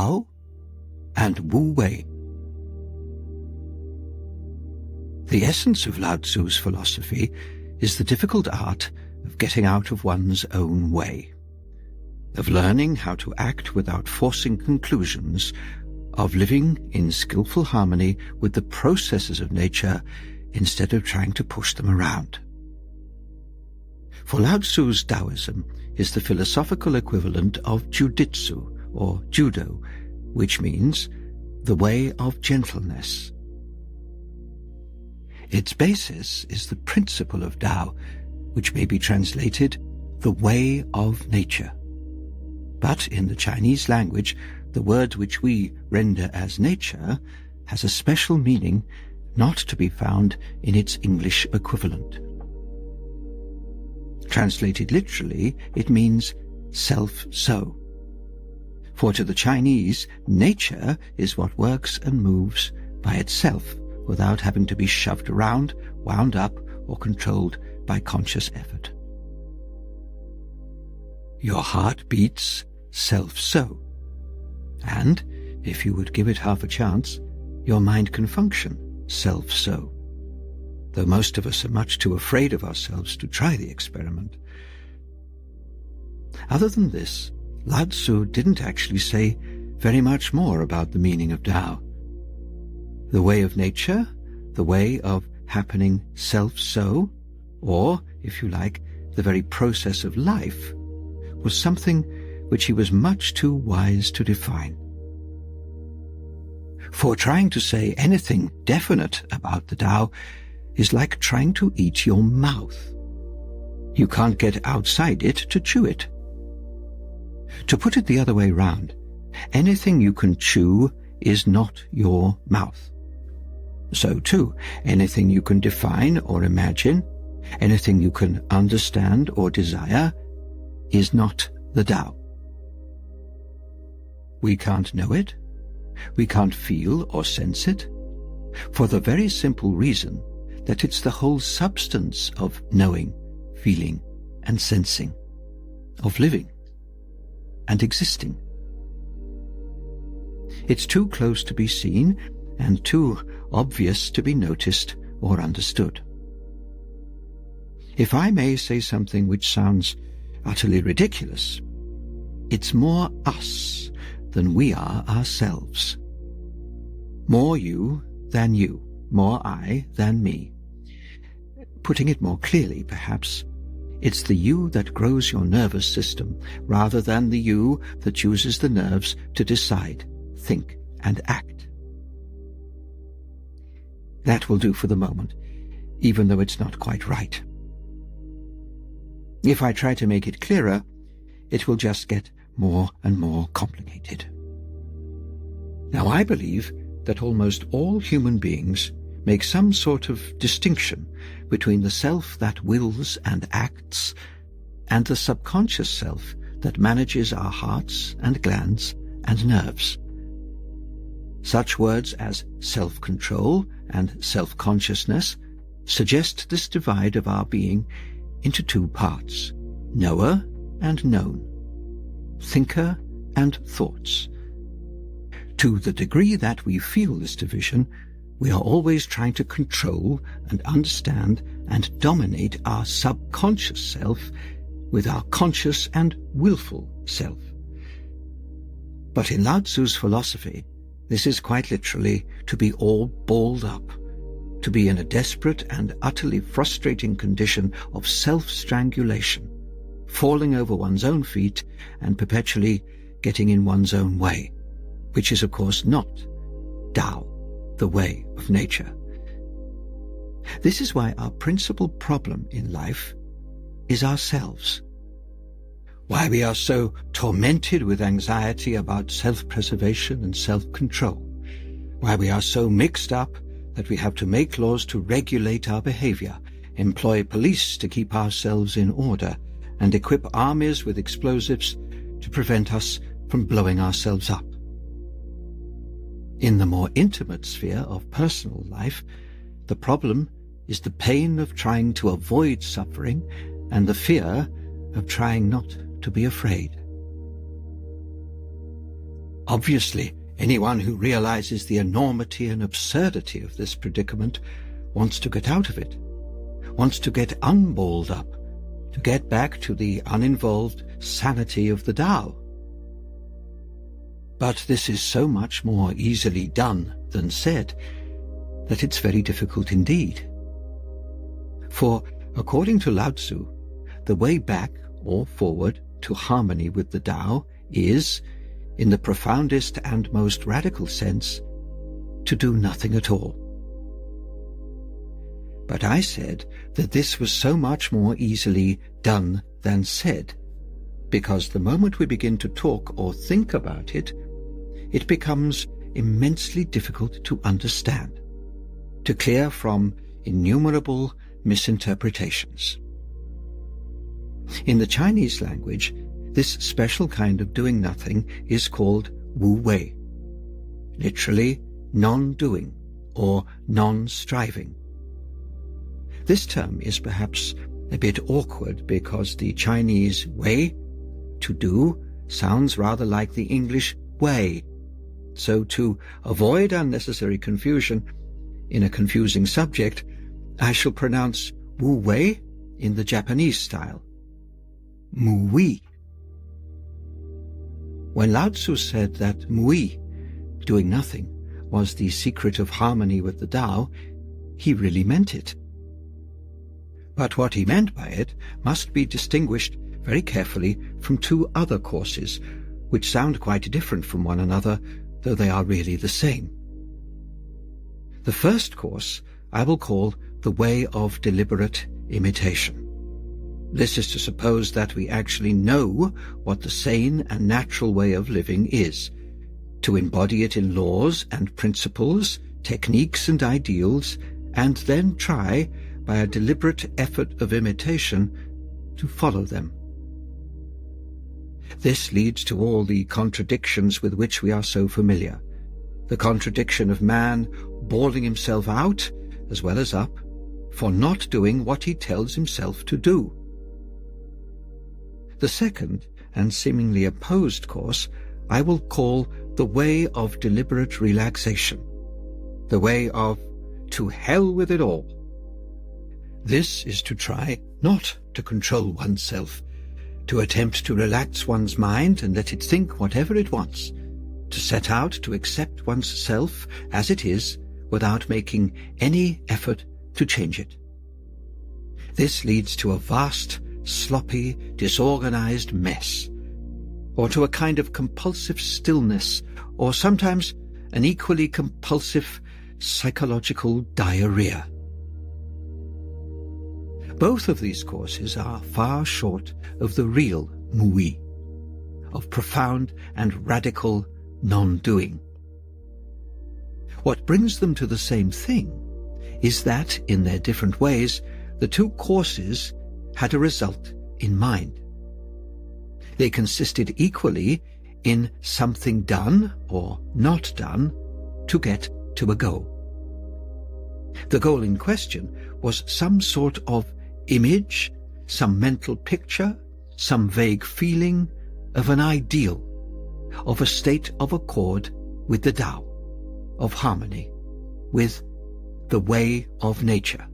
Tao and Wu Wei. The essence of Lao Tzu's philosophy is the difficult art of getting out of one's own way, of learning how to act without forcing conclusions, of living in skillful harmony with the processes of nature instead of trying to push them around. For Lao Tzu's Taoism is the philosophical equivalent of jujitsu or judo, which means the way of gentleness. Its basis is the principle of Tao, which may be translated the way of nature. But in the Chinese language, the word which we render as nature has a special meaning not to be found in its English equivalent. Translated literally, it means self-so. For to the Chinese, nature is what works and moves by itself without having to be shoved around, wound up, or controlled by conscious effort. Your heart beats self-so. And, if you would give it half a chance, your mind can function self-so. Though most of us are much too afraid of ourselves to try the experiment. Other than this, Lao Tzu didn't actually say very much more about the meaning of Tao. The way of nature, the way of happening self-so, or, if you like, the very process of life, was something which he was much too wise to define. For trying to say anything definite about the Tao is like trying to eat your mouth. You can't get outside it to chew it. To put it the other way round, anything you can chew is not your mouth. So too, anything you can define or imagine, anything you can understand or desire, is not the Tao. We can't know it, we can't feel or sense it, for the very simple reason that it's the whole substance of knowing, feeling, and sensing, of living and existing. It's too close to be seen and too obvious to be noticed or understood. If I may say something which sounds utterly ridiculous, it's more us than we are ourselves. More you than you, more I than me. Putting it more clearly, perhaps, it's the you that grows your nervous system rather than the you that uses the nerves to decide, think, and act. That will do for the moment, even though it's not quite right. If I try to make it clearer, it will just get more and more complicated. Now, I believe that almost all human beings make some sort of distinction between the self that wills and acts and the subconscious self that manages our hearts and glands and nerves. Such words as self-control and self-consciousness suggest this divide of our being into two parts, knower and known, thinker and thoughts. To the degree that we feel this division, we are always trying to control and understand and dominate our subconscious self with our conscious and willful self. But in Lao Tzu's philosophy, this is quite literally to be all balled up, to be in a desperate and utterly frustrating condition of self-strangulation, falling over one's own feet and perpetually getting in one's own way, which is of course not Tao, the way of nature. This is why our principal problem in life is ourselves. Why we are so tormented with anxiety about self-preservation and self-control. Why we are so mixed up that we have to make laws to regulate our behavior, employ police to keep ourselves in order, and equip armies with explosives to prevent us from blowing ourselves up. In the more intimate sphere of personal life, the problem is the pain of trying to avoid suffering and the fear of trying not to be afraid. Obviously, anyone who realizes the enormity and absurdity of this predicament wants to get out of it, wants to get unballed up, to get back to the uninvolved sanity of the Tao. But this is so much more easily done than said that it's very difficult indeed. For, according to Lao Tzu, the way back or forward to harmony with the Tao is, in the profoundest and most radical sense, to do nothing at all. But I said that this was so much more easily done than said, because the moment we begin to talk or think about it, it becomes immensely difficult to understand, to clear from innumerable misinterpretations. In the Chinese language, this special kind of doing nothing is called Wu Wei, literally non-doing or non-striving. This term is perhaps a bit awkward because the Chinese wei, to do, sounds rather like the English way. So to avoid unnecessary confusion in a confusing subject, I shall pronounce Wu Wei in the Japanese style, Mu Wei. When Lao Tzu said that Mui, doing nothing, was the secret of harmony with the Tao, he really meant it. But what he meant by it must be distinguished very carefully from two other courses, which sound quite different from one another, though they are really the same. The first course I will call the way of deliberate imitation. This is to suppose that we actually know what the sane and natural way of living is, to embody it in laws and principles, techniques and ideals, and then try, by a deliberate effort of imitation, to follow them. This leads to all the contradictions with which we are so familiar. The contradiction of man bawling himself out, as well as up, for not doing what he tells himself to do. The second, and seemingly opposed course, I will call the way of deliberate relaxation, the way of to hell with it all. This is to try not to control oneself, to attempt to relax one's mind and let it think whatever it wants, to set out to accept one's self as it is without making any effort to change it. This leads to a vast, sloppy, disorganized mess, or to a kind of compulsive stillness, or sometimes an equally compulsive psychological diarrhea. Both of these courses are far short of the real Mui, of profound and radical non-doing. What brings them to the same thing is that, in their different ways, the two courses had a result in mind. They consisted equally in something done or not done to get to a goal. The goal in question was some sort of image, some mental picture, some vague feeling of an ideal, of a state of accord with the Tao, of harmony with the way of nature.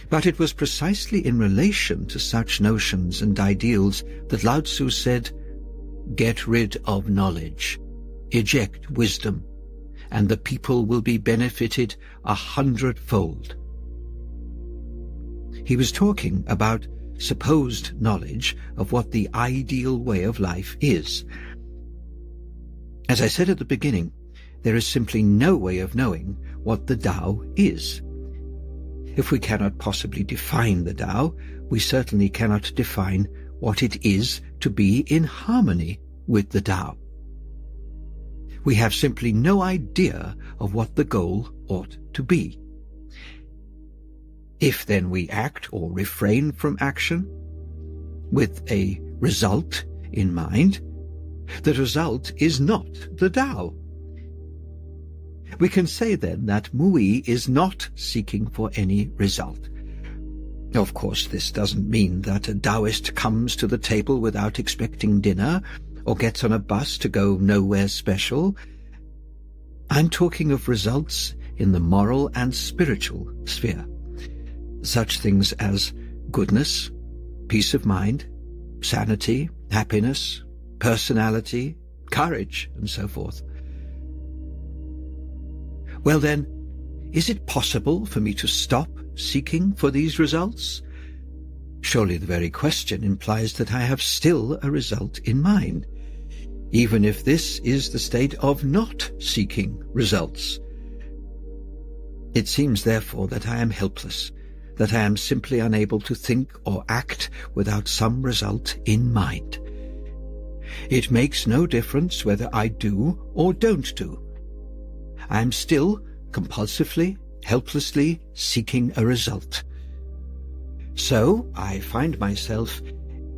But it was precisely in relation to such notions and ideals that Lao Tzu said, "Get rid of knowledge, eject wisdom, and the people will be benefited 100-fold." He was talking about supposed knowledge of what the ideal way of life is. As I said at the beginning, there is simply no way of knowing what the Tao is. If we cannot possibly define the Tao, we certainly cannot define what it is to be in harmony with the Tao. We have simply no idea of what the goal ought to be. If then we act or refrain from action with a result in mind, the result is not the Tao. We can say then that Mui is not seeking for any result. Of course, this doesn't mean that a Taoist comes to the table without expecting dinner, or gets on a bus to go nowhere special. I'm talking of results in the moral and spiritual sphere. Such things as goodness, peace of mind, sanity, happiness, personality, courage, and so forth. Well then, is it possible for me to stop seeking for these results? Surely the very question implies that I have still a result in mind, even if this is the state of not seeking results. It seems therefore that I am helpless, that I am simply unable to think or act without some result in mind. It makes no difference whether I do or don't do. I am still compulsively, helplessly seeking a result. So I find myself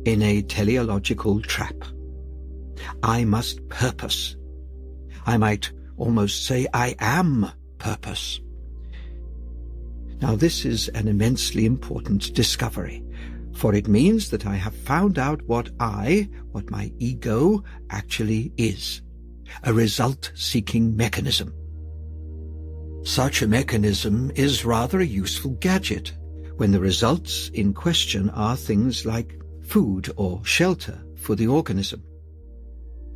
in a teleological trap. I must purpose. I might almost say I am purpose. Now this is an immensely important discovery, for it means that I have found out what my ego actually is, a result-seeking mechanism. Such a mechanism is rather a useful gadget when the results in question are things like food or shelter for the organism.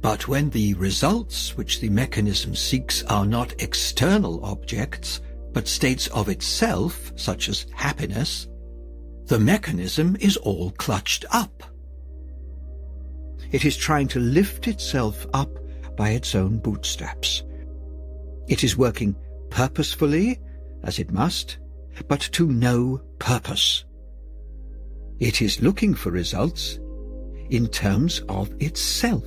But when the results which the mechanism seeks are not external objects, but states of itself, such as happiness, the mechanism is all clutched up. It is trying to lift itself up by its own bootstraps. It is working purposefully, as it must, but to no purpose. It is looking for results in terms of itself.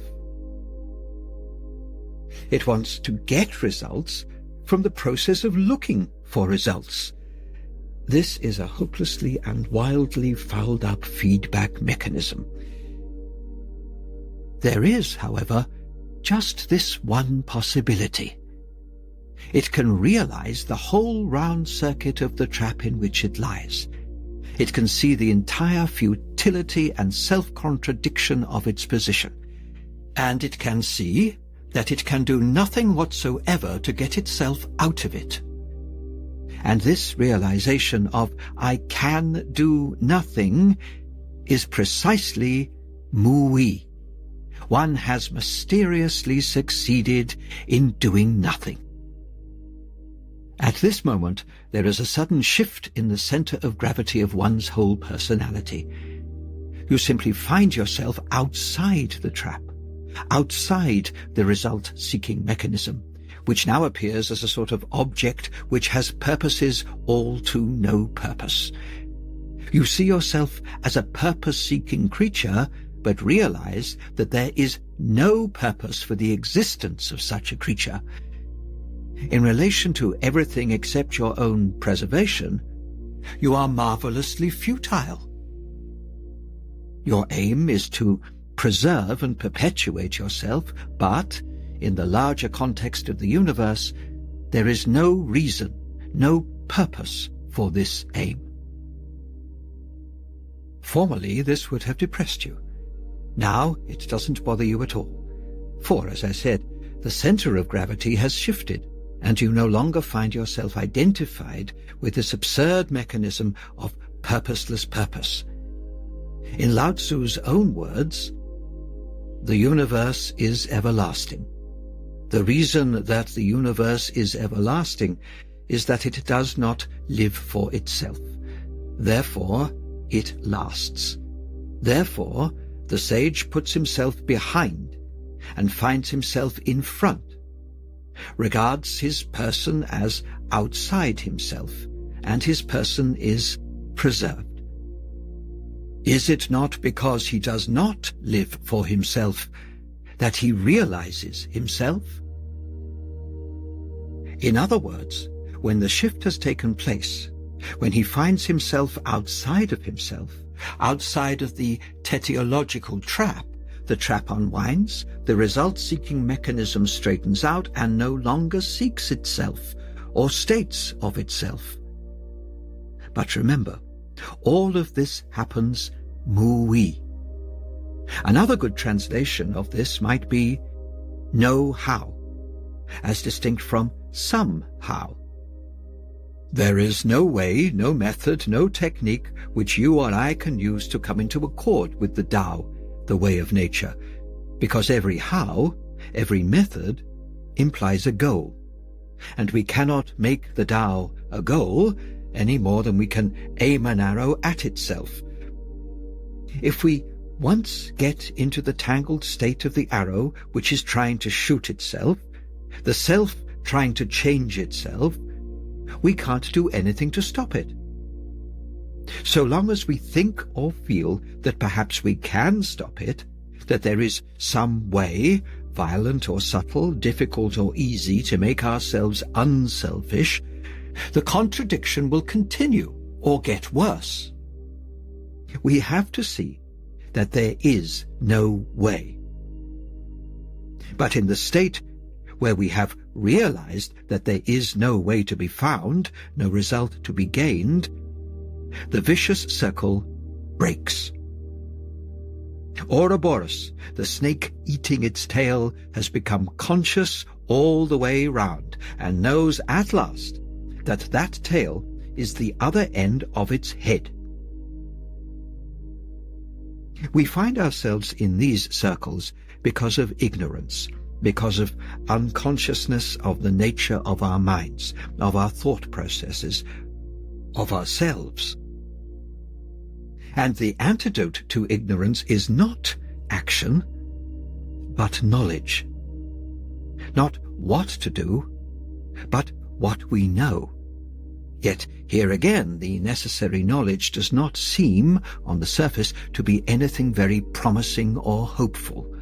It wants to get results from the process of looking for results. This is a hopelessly and wildly fouled-up feedback mechanism. There is, however, just this one possibility. It can realize the whole round circuit of the trap in which it lies. It can see the entire futility and self-contradiction of its position. And it can see that it can do nothing whatsoever to get itself out of it. And this realization of I can do nothing is precisely Wu Wei. One has mysteriously succeeded in doing nothing. At this moment, there is a sudden shift in the center of gravity of one's whole personality. You simply find yourself outside the trap, outside the result-seeking mechanism, which now appears as a sort of object which has purposes all to no purpose. You see yourself as a purpose-seeking creature, but realize that there is no purpose for the existence of such a creature. In relation to everything except your own preservation, you are marvelously futile. Your aim is to preserve and perpetuate yourself, but in the larger context of the universe, there is no reason, no purpose for this aim. Formerly, this would have depressed you. Now, it doesn't bother you at all. For, as I said, the center of gravity has shifted, and you no longer find yourself identified with this absurd mechanism of purposeless purpose. In Lao Tzu's own words, the universe is everlasting. The reason that the universe is everlasting is that it does not live for itself. Therefore, it lasts. Therefore, the sage puts himself behind and finds himself in front, regards his person as outside himself, and his person is preserved. Is it not because he does not live for himself that he realizes himself? In other words, when the shift has taken place, when he finds himself outside of himself, outside of the teleological trap, the trap unwinds, the result-seeking mechanism straightens out and no longer seeks itself or states of itself. But remember, all of this happens Wu Wei. Another good translation of this might be know how, as distinct from somehow. There is no way, no method, no technique which you or I can use to come into accord with the Tao, the way of nature, because every how, every method, implies a goal, and we cannot make the Tao a goal any more than we can aim an arrow at itself. If we once get into the tangled state of the arrow which is trying to shoot itself, the self trying to change itself, we can't do anything to stop it. So long as we think or feel that perhaps we can stop it, that there is some way, violent or subtle, difficult or easy, to make ourselves unselfish, the contradiction will continue or get worse. We have to see that there is no way. But in the state where we have realized that there is no way to be found, no result to be gained, the vicious circle breaks. Ouroboros, the snake eating its tail, has become conscious all the way round and knows at last that that tail is the other end of its head. We find ourselves in these circles because of ignorance, because of unconsciousness of the nature of our minds, of our thought processes, of ourselves. And the antidote to ignorance is not action, but knowledge. Not what to do, but what we know. Yet here again the necessary knowledge does not seem, on the surface, to be anything very promising or hopeful.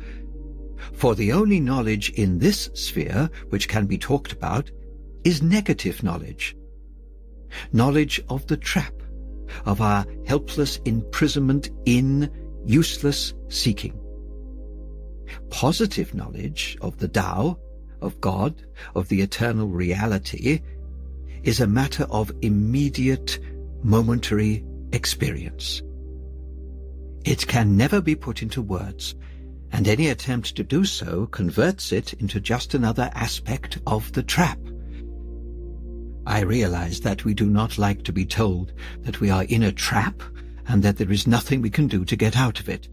For the only knowledge in this sphere which can be talked about is negative knowledge. Knowledge of the trap, of our helpless imprisonment in useless seeking. Positive knowledge of the Tao, of God, of the eternal reality, is a matter of immediate, momentary experience. It can never be put into words, and any attempt to do so converts it into just another aspect of the trap. I realize that we do not like to be told that we are in a trap and that there is nothing we can do to get out of it.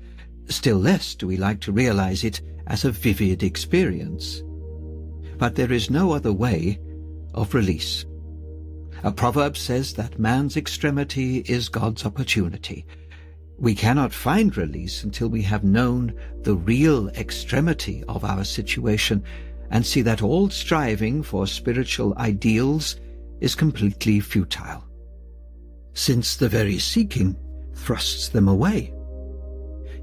Still less do we like to realize it as a vivid experience. But there is no other way of release. A proverb says that man's extremity is God's opportunity. We cannot find release until we have known the real extremity of our situation and see that all striving for spiritual ideals is completely futile, since the very seeking thrusts them away.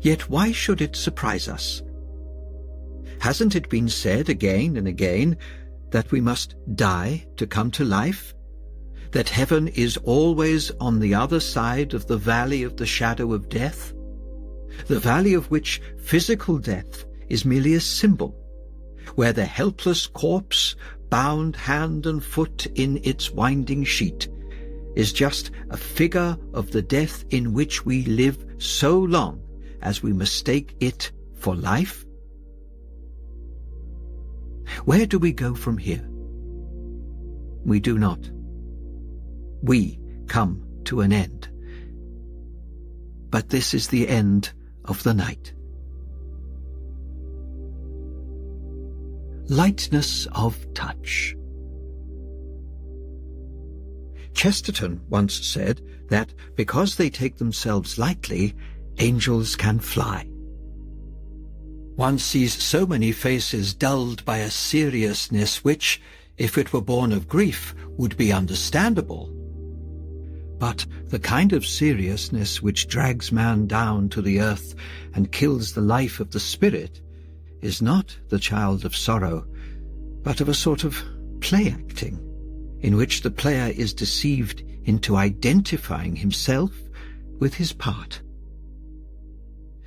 Yet why should it surprise us? Hasn't it been said again and again that we must die to come to life? That heaven is always on the other side of the valley of the shadow of death? The valley of which physical death is merely a symbol, where the helpless corpse, bound hand and foot in its winding sheet, is just a figure of the death in which we live so long as we mistake it for life? Where do we go from here? We do not. We come to an end. But this is the end of the night. Lightness of touch. Chesterton once said that because they take themselves lightly, angels can fly. One sees so many faces dulled by a seriousness which, if it were born of grief, would be understandable. But the kind of seriousness which drags man down to the earth and kills the life of the spirit is not the child of sorrow, but of a sort of play-acting, in which the player is deceived into identifying himself with his part.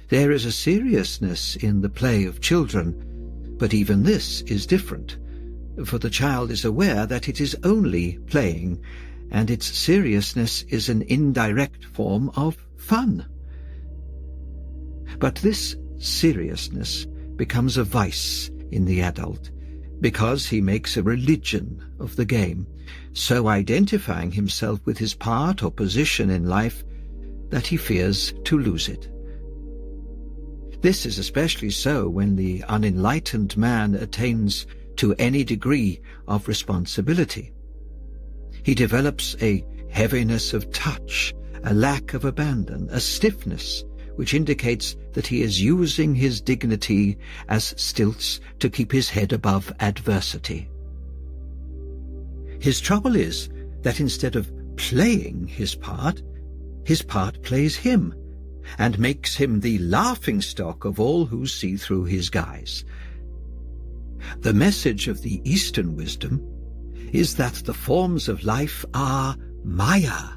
There is a seriousness in the play of children, but even this is different, for the child is aware that it is only playing, and its seriousness is an indirect form of fun. But this seriousness becomes a vice in the adult, because he makes a religion of the game, so identifying himself with his part or position in life that he fears to lose it. This is especially so when the unenlightened man attains to any degree of responsibility. He develops a heaviness of touch, a lack of abandon, a stiffness which indicates that he is using his dignity as stilts to keep his head above adversity. His trouble is that instead of playing his part plays him, and makes him the laughingstock of all who see through his guise. The message of the Eastern wisdom is that the forms of life are Maya,